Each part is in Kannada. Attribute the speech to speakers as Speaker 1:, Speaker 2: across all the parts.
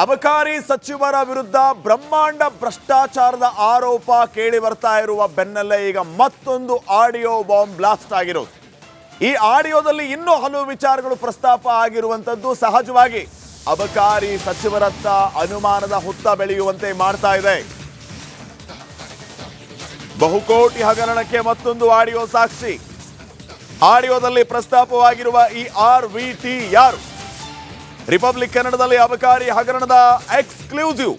Speaker 1: ಅಬಕಾರಿ ಸಚಿವರ ವಿರುದ್ಧ ಬ್ರಹ್ಮಾಂಡ ಭ್ರಷ್ಟಾಚಾರದ ಆರೋಪ ಕೇಳಿ ಬರ್ತಾ ಇರುವ ಬೆನ್ನಲ್ಲೇ ಈಗ ಮತ್ತೊಂದು ಆಡಿಯೋ ಬಾಂಬ್ ಬ್ಲಾಸ್ಟ್ ಆಗಿರೋದು. ಈ ಆಡಿಯೋದಲ್ಲಿ ಇನ್ನೂ ಹಲವು ವಿಚಾರಗಳು ಪ್ರಸ್ತಾಪ ಆಗಿರುವಂತದ್ದು ಸಹಜವಾಗಿ ಅಬಕಾರಿ ಸಚಿವರತ್ತ ಅನುಮಾನದ ಹುತ್ತ ಬೆಳೆಯುವಂತೆ ಮಾಡ್ತಾ ಇದೆ. ಬಹುಕೋಟಿ ಹಗರಣಕ್ಕೆ ಮತ್ತೊಂದು ಆಡಿಯೋ ಸಾಕ್ಷಿ. ಆಡಿಯೋದಲ್ಲಿ ಪ್ರಸ್ತಾಪವಾಗಿರುವ ಈ RVT ಯಾರು? ರಿಪಬ್ಲಿಕ್ ಕನ್ನಡದಲ್ಲಿ ಅಬಕಾರಿ ಹಗರಣದ ಎಕ್ಸ್ಕ್ಲೂಸಿವ್,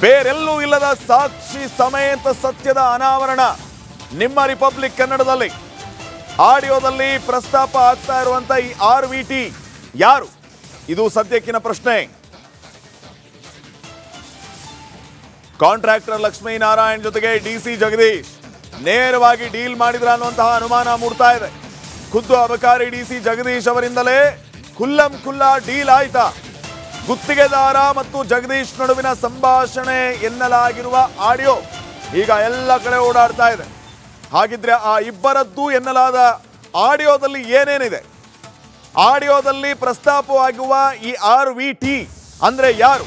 Speaker 1: ಬೇರೆಲ್ಲೂ ಇಲ್ಲದ ಸಾಕ್ಷಿ ಸಮೇತ ಸತ್ಯದ ಅನಾವರಣ ನಿಮ್ಮ ರಿಪಬ್ಲಿಕ್ ಕನ್ನಡದಲ್ಲಿ. ಆಡಿಯೋದಲ್ಲಿ ಪ್ರಸ್ತಾಪ ಆಗ್ತಾ ಇರುವಂತ ಈ RVT ಯಾರು? ಇದು ಸದ್ಯಕ್ಕಿನ ಪ್ರಶ್ನೆ. ಕಾಂಟ್ರಾಕ್ಟರ್ ಲಕ್ಷ್ಮೀನಾರಾಯಣ್ ಜೊತೆಗೆ DC ಜಗದೀಶ್ ನೇರವಾಗಿ ಡೀಲ್ ಮಾಡಿದ್ರ ಅನ್ನುವಂತಹ ಅನುಮಾನ ಮೂಡ್ತಾ ಇದೆ. ಖುದ್ದು ಅಬಕಾರಿ DC ಜಗದೀಶ್ ಅವರಿಂದಲೇ ಖುಲ್ಲಂ ಖುಲ್ಲಾ ಡೀಲ್ ಆಯ್ತಾ? ಗುತ್ತಿಗೆದಾರ ಮತ್ತು ಜಗದೀಶ್ ನಡುವಿನ ಸಂಭಾಷಣೆ ಎನ್ನಲಾಗಿರುವ ಆಡಿಯೋ ಈಗ ಎಲ್ಲ ಕಡೆ ಓಡಾಡ್ತಾ ಇದೆ. ಹಾಗಿದ್ರೆ ಆ ಇಬ್ಬರದ್ದು ಎನ್ನಲಾದ ಆಡಿಯೋದಲ್ಲಿ ಏನೇನಿದೆ? ಆಡಿಯೋದಲ್ಲಿ ಪ್ರಸ್ತಾಪವಾಗುವ ಈ RVT ಅಂದ್ರೆ ಯಾರು?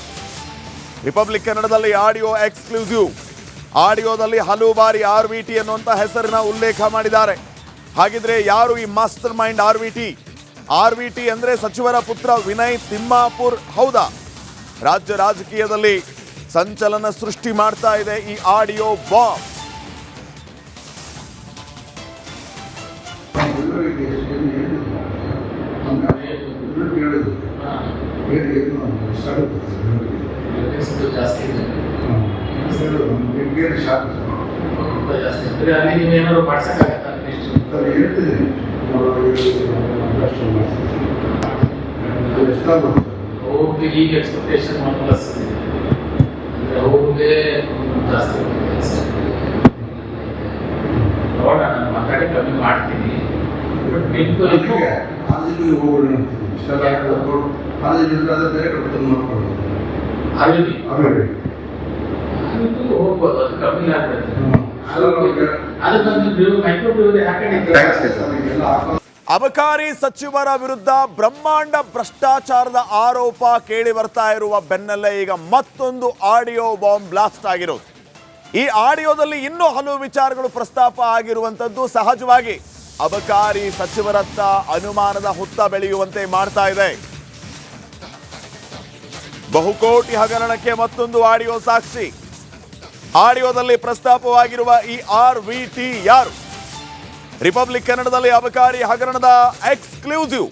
Speaker 1: ರಿಪಬ್ಲಿಕ್ ಕನ್ನಡದಲ್ಲಿ ಆಡಿಯೋ ಎಕ್ಸ್ಕ್ಲೂಸಿವ್. ಆಡಿಯೋದಲ್ಲಿ ಹಲವು ಬಾರಿ RVT ಅನ್ನುವಂಥ ಹೆಸರನ್ನ ಉಲ್ಲೇಖ ಮಾಡಿದ್ದಾರೆ. ಹಾಗಿದ್ರೆ ಯಾರು ಈ ಮಾಸ್ಟರ್ ಮೈಂಡ್ RVT ಅಂದ್ರೆ ಸಚಿವರ ಪುತ್ರ ವಿನಯ್ ತಿಮ್ಮಾಪುರ್ ಹೌದಾ? ರಾಜ್ಯ ರಾಜಕೀಯದಲ್ಲಿ ಸಂಚಲನ ಸೃಷ್ಟಿ ಮಾಡ್ತಾ ಇದೆ ಈ ಆಡಿಯೋ ಬಾಂಬ್.
Speaker 2: ಈಗ ಎಕ್ಸ್ಪೆಕ್ಟೇಷನ್ ಪ್ಲಸ್ ಅವ್ರಿಗೆ ಜಾಸ್ತಿ ನೋಡೋಣ, ನಾನು ಮಾತಾಡಿ ಕಮ್ಮಿ ಮಾಡ್ತೀನಿ. ಹೋಗ್ಬೋದು, ಅದು ಕಮ್ಮಿ ಆಗ್ತದೆ.
Speaker 1: ಅಬಕಾರಿ ಸಚಿವರ ವಿರುದ್ಧ ಬ್ರಹ್ಮಾಂಡ ಭ್ರಷ್ಟಾಚಾರದ ಆರೋಪ ಕೇಳಿ ಬರ್ತಾ ಇರುವ ಬೆನ್ನಲ್ಲೇ ಈಗ ಮತ್ತೊಂದು ಆಡಿಯೋ ಬಾಂಬ್ ಬ್ಲಾಸ್ಟ್ ಆಗಿರೋದು. ಈ ಆಡಿಯೋದಲ್ಲಿ ಇನ್ನೂ ಹಲವು ವಿಚಾರಗಳು ಪ್ರಸ್ತಾಪ ಆಗಿರುವಂತದ್ದು ಸಹಜವಾಗಿ ಅಬಕಾರಿ ಸಚಿವರತ್ತ ಅನುಮಾನದ ಹುತ್ತ ಬೆಳೆಯುವಂತೆ ಮಾಡ್ತಾ ಇದೆ. ಬಹುಕೋಟಿ ಹಗರಣಕ್ಕೆ ಮತ್ತೊಂದು ಆಡಿಯೋ ಸಾಕ್ಷಿ. ಆಡಿಯೋದಲ್ಲಿ ಪ್ರಸ್ತಾಪವಾಗಿರುವ ಈ RVT ಯಾರು? ರಿಪಬ್ಲಿಕ್ ಕನ್ನಡದಲ್ಲಿ ಅಬಕಾರಿ ಹಗರಣದ ಎಕ್ಸ್ಕ್ಲೂಸಿವ್,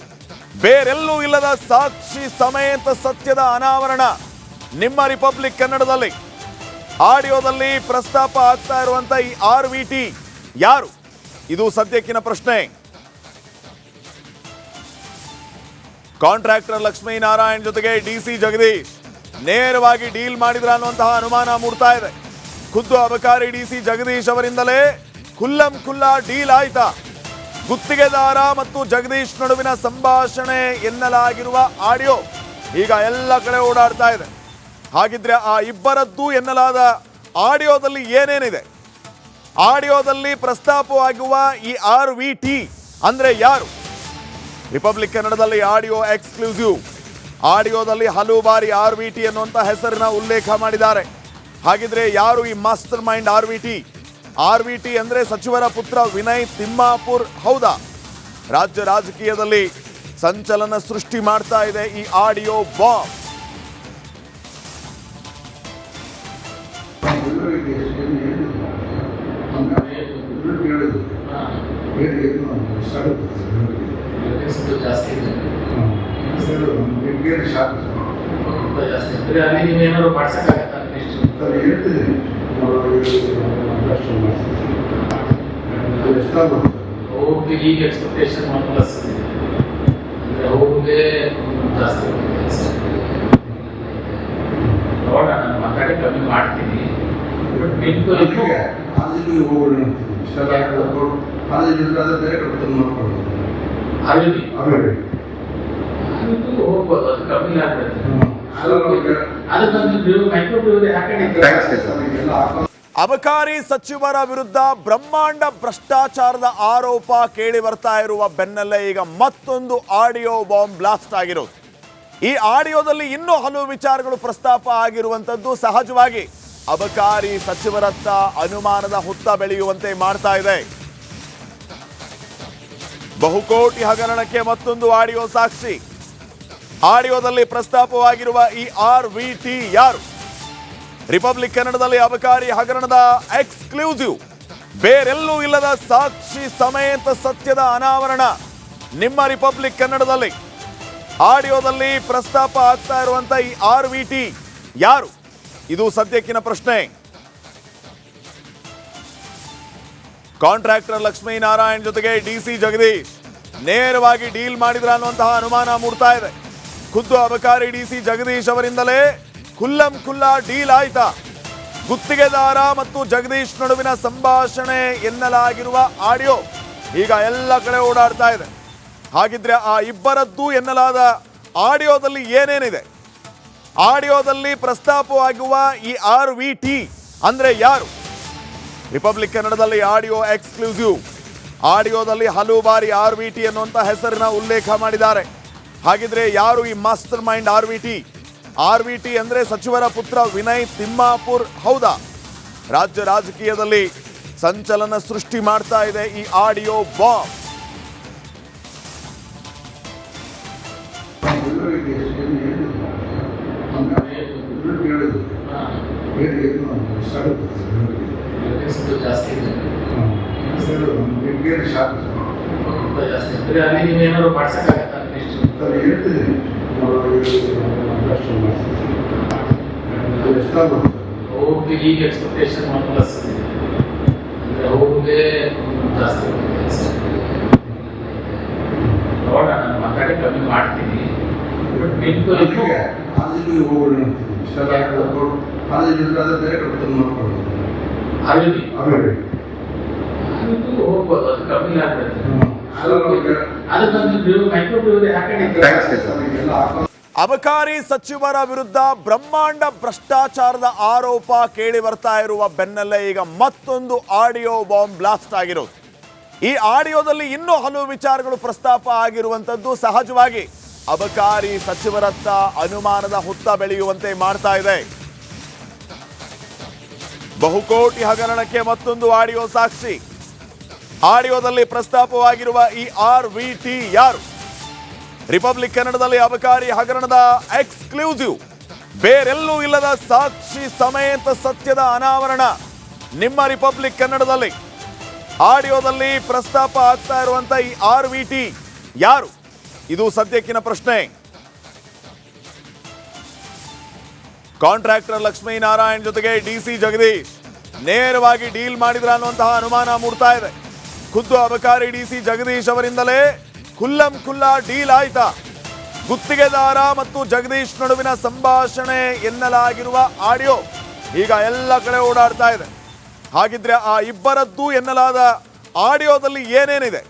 Speaker 1: ಬೇರೆಲ್ಲೂ ಇಲ್ಲದ ಸಾಕ್ಷಿ ಸಮೇತ ಸತ್ಯದ ಅನಾವರಣ ನಿಮ್ಮ ರಿಪಬ್ಲಿಕ್ ಕನ್ನಡದಲ್ಲಿ. ಆಡಿಯೋದಲ್ಲಿ ಪ್ರಸ್ತಾಪ ಆಗ್ತಾ ಇರುವಂತ ಈ RVT ಯಾರು? ಇದು ಸದ್ಯಕ್ಕಿನ ಪ್ರಶ್ನೆ. ಕಾಂಟ್ರಾಕ್ಟರ್ ಲಕ್ಷ್ಮೀನಾರಾಯಣ್ ಜೊತೆಗೆ DC ಜಗದೀಶ್ ನೇರವಾಗಿ ಡೀಲ್ ಮಾಡಿದ್ರ ಅನ್ನುವಂತಹ ಅನುಮಾನ ಮೂಡ್ತಾ ಇದೆ. ಖುದ್ದು ಅಬಕಾರಿ DC ಜಗದೀಶ್ ಅವರಿಂದಲೇ ಖುಲ್ಲಂ ಖುಲ್ಲಾ ಡೀಲ್ ಆಯ್ತಾ? ಗುತ್ತಿಗೆದಾರ ಮತ್ತು ಜಗದೀಶ್ ನಡುವಿನ ಸಂಭಾಷಣೆ ಎನ್ನಲಾಗಿರುವ ಆಡಿಯೋ ಈಗ ಎಲ್ಲ ಕಡೆ ಓಡಾಡ್ತಾ ಇದೆ. ಹಾಗಿದ್ರೆ ಆ ಇಬ್ಬರದ್ದು ಎನ್ನಲಾದ ಆಡಿಯೋದಲ್ಲಿ ಏನೇನಿದೆ? ಆಡಿಯೋದಲ್ಲಿ ಪ್ರಸ್ತಾಪವಾಗುವ ಈ RVT ಅಂದ್ರೆ ಯಾರು? ರಿಪಬ್ಲಿಕ್ ಕನ್ನಡದಲ್ಲಿ ಆಡಿಯೋ ಎಕ್ಸ್ಕ್ಲೂಸಿವ್. ಆಡಿಯೋದಲ್ಲಿ ಹಲವು ಬಾರಿ RVT ಅನ್ನುವಂಥ ಹೆಸರನ್ನ ಉಲ್ಲೇಖ ಮಾಡಿದ್ದಾರೆ. ಹಾಗಿದ್ರೆ ಯಾರು ಈ ಮಾಸ್ಟರ್ ಮೈಂಡ್ RVT ಅಂದ್ರೆ ಸಚಿವರ ಪುತ್ರ ವಿನಯ್ ತಿಮ್ಮಾಪುರ್ ಹೌದಾ? ರಾಜ್ಯ ರಾಜಕೀಯದಲ್ಲಿ ಸಂಚಲನ ಸೃಷ್ಟಿ ಮಾಡ್ತಾ ಇದೆ ಈ ಆಡಿಯೋ ಬಾಂಬ್.
Speaker 2: ಈಗ ಎಕ್ಸ್ಪೆಕ್ಟೇಷನ್ ಪ್ಲಸ್ ಅವ್ರಿಗೆ ಜಾಸ್ತಿ ನೋಡೋಣ, ನಾನು ಮಾತಾಡಿ ಕಮ್ಮಿ ಮಾಡ್ತೀನಿ. ಹೋಗ್ಬೋದು, ಅದು ಕಮ್ಮಿ ಆಗ್ತದೆ.
Speaker 1: ಅಬಕಾರಿ ಸಚಿವರ ವಿರುದ್ಧ ಬ್ರಹ್ಮಾಂಡ ಭ್ರಷ್ಟಾಚಾರದ ಆರೋಪ ಕೇಳಿ ಬರ್ತಾ ಇರುವ ಬೆನ್ನಲ್ಲೇ ಈಗ ಮತ್ತೊಂದು ಆಡಿಯೋ ಬಾಂಬ್ ಬ್ಲಾಸ್ಟ್ ಆಗಿರೋದು. ಈ ಆಡಿಯೋದಲ್ಲಿ ಇನ್ನೂ ಹಲವು ವಿಚಾರಗಳು ಪ್ರಸ್ತಾಪ ಆಗಿರುವಂತದ್ದು ಸಹಜವಾಗಿ ಅಬಕಾರಿ ಸಚಿವರತ್ತ ಅನುಮಾನದ ಹುತ್ತ ಬೆಳೆಯುವಂತೆ ಮಾಡ್ತಾ ಇದೆ. ಬಹುಕೋಟಿ ಹಗರಣಕ್ಕೆ ಮತ್ತೊಂದು ಆಡಿಯೋ ಸಾಕ್ಷಿ. ಆಡಿಯೋದಲ್ಲಿ ಪ್ರಸ್ತಾಪವಾಗಿರುವ ಈ RVT ಯಾರು? ರಿಪಬ್ಲಿಕ್ ಕನ್ನಡದಲ್ಲಿ ಅಬಕಾರಿ ಹಗರಣದ ಎಕ್ಸ್ಕ್ಲೂಸಿವ್, ಬೇರೆಲ್ಲೂ ಇಲ್ಲದ ಸಾಕ್ಷಿ ಸಮೇತ ಸತ್ಯದ ಅನಾವರಣ ನಿಮ್ಮ ರಿಪಬ್ಲಿಕ್ ಕನ್ನಡದಲ್ಲಿ. ಆಡಿಯೋದಲ್ಲಿ ಪ್ರಸ್ತಾಪ ಆಗ್ತಾ ಇರುವಂತ ಈ RVT ಯಾರು? ಇದು ಸದ್ಯಕ್ಕಿನ ಪ್ರಶ್ನೆ. ಕಾಂಟ್ರಾಕ್ಟರ್ ಲಕ್ಷ್ಮೀನಾರಾಯಣ್ ಜೊತೆಗೆ DC ಜಗದೀಶ್ ನೇರವಾಗಿ ಡೀಲ್ ಮಾಡಿದ್ರ ಅನ್ನುವಂತಹ ಅನುಮಾನ ಮೂಡ್ತಾ ಇದೆ. ಖುದ್ದು ಅಬಕಾರಿ DC ಜಗದೀಶ್ ಅವರಿಂದಲೇ ಖುಲ್ಲಂ ಖುಲ್ಲಾ ಡೀಲ್ ಆಯ್ತಾ? ಗುತ್ತಿಗೆದಾರ ಮತ್ತು ಜಗದೀಶ್ ನಡುವಿನ ಸಂಭಾಷಣೆ ಎನ್ನಲಾಗಿರುವ ಆಡಿಯೋ ಈಗ ಎಲ್ಲ ಕಡೆ ಓಡಾಡ್ತಾ ಇದೆ. ಹಾಗಿದ್ರೆ ಆ ಇಬ್ಬರದ್ದು ಎನ್ನಲಾದ ಆಡಿಯೋದಲ್ಲಿ ಏನೇನಿದೆ? ಆಡಿಯೋದಲ್ಲಿ ಪ್ರಸ್ತಾಪವಾಗುವ ಈ RVT ಅಂದ್ರೆ ಯಾರು? ರಿಪಬ್ಲಿಕ್ ಕನ್ನಡದಲ್ಲಿ ಆಡಿಯೋ ಎಕ್ಸ್ಕ್ಲೂಸಿವ್. ಆಡಿಯೋದಲ್ಲಿ ಹಲವು ಬಾರಿ RVT ಅನ್ನುವಂಥ ಹೆಸರಿನ ಉಲ್ಲೇಖ ಮಾಡಿದ್ದಾರೆ. ಹಾಗಿದ್ರೆ ಯಾರು ಈ ಮಾಸ್ಟರ್ ಮೈಂಡ್ RVT ಅಂದ್ರೆ ಸಚಿವರ ಪುತ್ರ ವಿನಯ್ ತಿಮ್ಮಾಪುರ್ ಹೌದಾ? ರಾಜ್ಯ ರಾಜಕೀಯದಲ್ಲಿ ಸಂಚಲನ ಸೃಷ್ಟಿ ಮಾಡ್ತಾ ಇದೆ ಈ ಆಡಿಯೋ ಬಾಂಬ್.
Speaker 2: ಜಾಸ್ತಿ ಅಲ್ಲಿ ನೀವೇನಾದ್ರು ಮಾಡ್ಸಕ್ಕಾಗತ್ತಾ? ಅವ್ರಿಗೆ ಈಗ ಎಕ್ಸ್ಪೆಕ್ಟೇಷನ್ ಪ್ಲಸ್ ಅಂದ್ರೆ ಅವ್ರಿಗೆ ಜಾಸ್ತಿ ನೋಡೋಣ, ನಾನು ಮಾತಾಡಿ ಕಮ್ಮಿ ಮಾಡ್ತೀನಿ. ಬಟ್ ಹೋಗ್ಬೋದು, ಅದು ಕಮ್ಮಿ ಆಗ್ತದೆ.
Speaker 1: ಅಬಕಾರಿ ಸಚಿವರ ವಿರುದ್ಧ ಬ್ರಹ್ಮಾಂಡ ಭ್ರಷ್ಟಾಚಾರದ ಆರೋಪ ಕೇಳಿ ಬರ್ತಾ ಇರುವ ಬೆನ್ನಲ್ಲೇ ಈಗ ಮತ್ತೊಂದು ಆಡಿಯೋ ಬಾಂಬ್ ಬ್ಲಾಸ್ಟ್ ಆಗಿರೋದು. ಈ ಆಡಿಯೋದಲ್ಲಿ ಇನ್ನೂ ಹಲವು ವಿಚಾರಗಳು ಪ್ರಸ್ತಾಪ ಆಗಿರುವಂತದ್ದು ಸಹಜವಾಗಿ ಅಬಕಾರಿ ಸಚಿವರತ್ತ ಅನುಮಾನದ ಹುತ್ತ ಬೆಳೆಯುವಂತೆ ಮಾಡ್ತಾ ಇದೆ. ಬಹುಕೋಟಿ ಹಗರಣಕ್ಕೆ ಮತ್ತೊಂದು ಆಡಿಯೋ ಸಾಕ್ಷಿ. ಆಡಿಯೋದಲ್ಲಿ ಪ್ರಸ್ತಾಪವಾಗಿರುವ ಈ RVT ಯಾರು? ರಿಪಬ್ಲಿಕ್ ಕನ್ನಡದಲ್ಲಿ ಅಬಕಾರಿ ಹಗರಣದ ಎಕ್ಸ್ಕ್ಲೂಸಿವ್, ಬೇರೆಲ್ಲೂ ಇಲ್ಲದ ಸಾಕ್ಷಿ ಸಮೇತ ಸತ್ಯದ ಅನಾವರಣ ನಿಮ್ಮ ರಿಪಬ್ಲಿಕ್ ಕನ್ನಡದಲ್ಲಿ. ಆಡಿಯೋದಲ್ಲಿ ಪ್ರಸ್ತಾಪ ಆಗ್ತಾ ಇರುವಂತ ಈ RVT ಯಾರು? ಇದು ಸದ್ಯಕ್ಕಿನ ಪ್ರಶ್ನೆ. ಕಾಂಟ್ರಾಕ್ಟರ್ ಲಕ್ಷ್ಮೀನಾರಾಯಣ್ ಜೊತೆಗೆ DC ಜಗದೀಶ್ ನೇರವಾಗಿ ಡೀಲ್ ಮಾಡಿದ್ರ ಅನ್ನುವಂತಹ ಅನುಮಾನ ಮೂಡ್ತಾ ಇದೆ. ಖುದ್ದು ಅಬಕಾರಿ DC ಜಗದೀಶ್ ಅವರಿಂದಲೇ ಖುಲ್ಲಂ ಖುಲ್ಲಾ ಡೀಲ್ ಆಯ್ತಾ? ಗುತ್ತಿಗೆದಾರ ಮತ್ತು ಜಗದೀಶ್ ನಡುವಿನ ಸಂಭಾಷಣೆ ಎನ್ನಲಾಗಿರುವ ಆಡಿಯೋ ಈಗ ಎಲ್ಲ ಕಡೆ ಓಡಾಡ್ತಾ ಇದೆ. ಹಾಗಿದ್ರೆ ಆ ಇಬ್ಬರದ್ದು ಎನ್ನಲಾದ ಆಡಿಯೋದಲ್ಲಿ ಏನೇನಿದೆ?